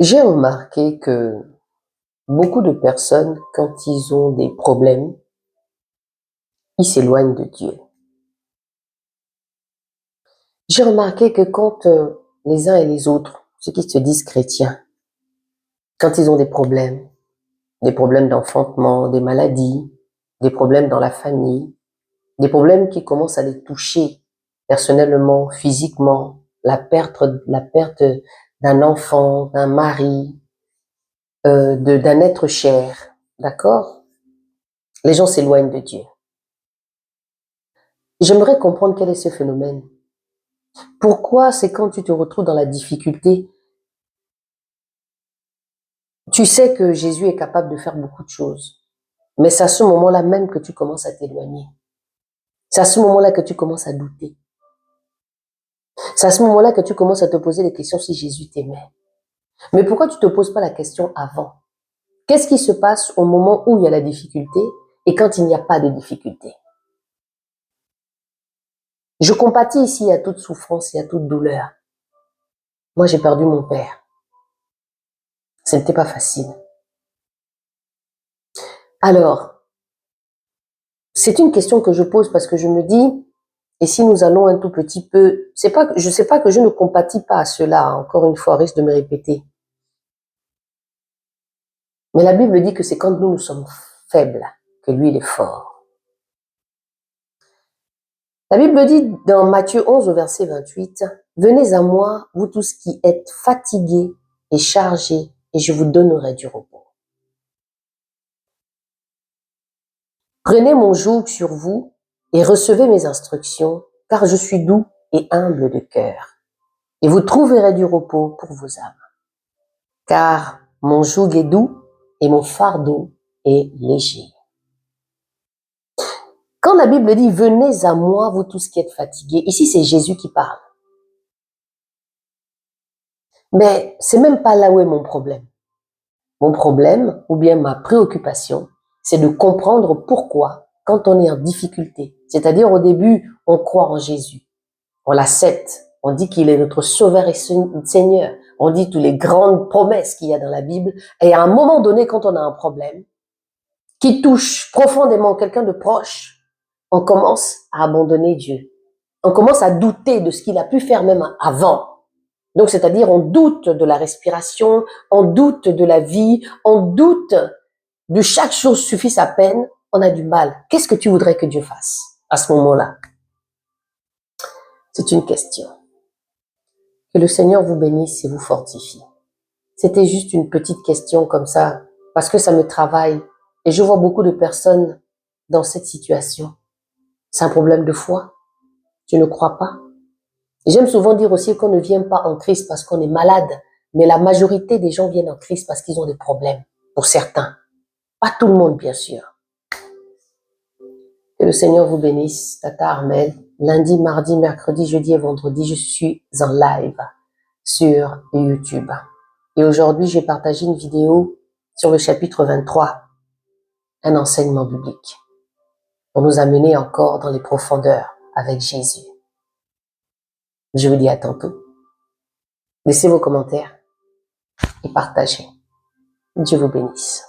J'ai remarqué que beaucoup de personnes, quand ils ont des problèmes, ils s'éloignent de Dieu. J'ai remarqué que quand les uns et les autres, ceux qui se disent chrétiens, quand ils ont des problèmes d'enfantement, des maladies, des problèmes dans la famille, des problèmes qui commencent à les toucher personnellement, physiquement, la perte d'un enfant, d'un mari, d'un être cher, d'accord? Les gens s'éloignent de Dieu. J'aimerais comprendre quel est ce phénomène. Pourquoi c'est quand tu te retrouves dans la difficulté, tu sais que Jésus est capable de faire beaucoup de choses, mais c'est à ce moment-là même que tu commences à t'éloigner. C'est à ce moment-là que tu commences à douter. C'est à ce moment-là que tu commences à te poser les questions si Jésus t'aimait. Mais pourquoi tu ne te poses pas la question avant? Qu'est-ce qui se passe au moment où il y a la difficulté et quand il n'y a pas de difficulté? Je compatis ici à toute souffrance et à toute douleur. Moi, j'ai perdu mon père. Ce n'était pas facile. Alors, c'est une question que je pose parce que je me dis, et si nous allons un tout petit peu, je sais pas que je ne compatis pas à cela, encore une fois, risque de me répéter. Mais la Bible dit que c'est quand nous sommes faibles que lui, il est fort. La Bible dit dans Matthieu 11 au verset 28, « Venez à moi, vous tous qui êtes fatigués et chargés, et je vous donnerai du repos. Prenez mon joug sur vous et recevez mes instructions, car je suis doux et humble de cœur, et vous trouverez du repos pour vos âmes. Car mon joug est doux et mon fardeau est léger. » Quand la Bible dit « Venez à moi, vous tous qui êtes fatigués », ici c'est Jésus qui parle. Mais c'est même pas là où est mon problème. Mon problème, ou bien ma préoccupation, c'est de comprendre pourquoi, quand on est en difficulté, c'est-à-dire au début, on croit en Jésus, on l'accepte, on dit qu'il est notre sauveur et Seigneur, on dit toutes les grandes promesses qu'il y a dans la Bible, et à un moment donné, quand on a un problème qui touche profondément quelqu'un de proche, on commence à abandonner Dieu. On commence à douter de ce qu'il a pu faire même avant. Donc, c'est-à-dire, on doute de la respiration, on doute de la vie, on doute de chaque chose suffit sa peine, on a du mal. Qu'est-ce que tu voudrais que Dieu fasse à ce moment-là? C'est une question. Que le Seigneur vous bénisse et vous fortifie. C'était juste une petite question comme ça, parce que ça me travaille. Et je vois beaucoup de personnes dans cette situation. C'est un problème de foi. Tu ne crois pas. Et j'aime souvent dire aussi qu'on ne vient pas en Christ parce qu'on est malade, mais la majorité des gens viennent en Christ parce qu'ils ont des problèmes, pour certains. Pas tout le monde, bien sûr. Que le Seigneur vous bénisse. Tata Armel. Lundi, mardi, mercredi, jeudi et vendredi, je suis en live sur YouTube. Et aujourd'hui, j'ai partagé une vidéo sur le chapitre 23, un enseignement biblique, pour nous amener encore dans les profondeurs avec Jésus. Je vous dis à tantôt. Laissez vos commentaires et partagez. Dieu vous bénisse.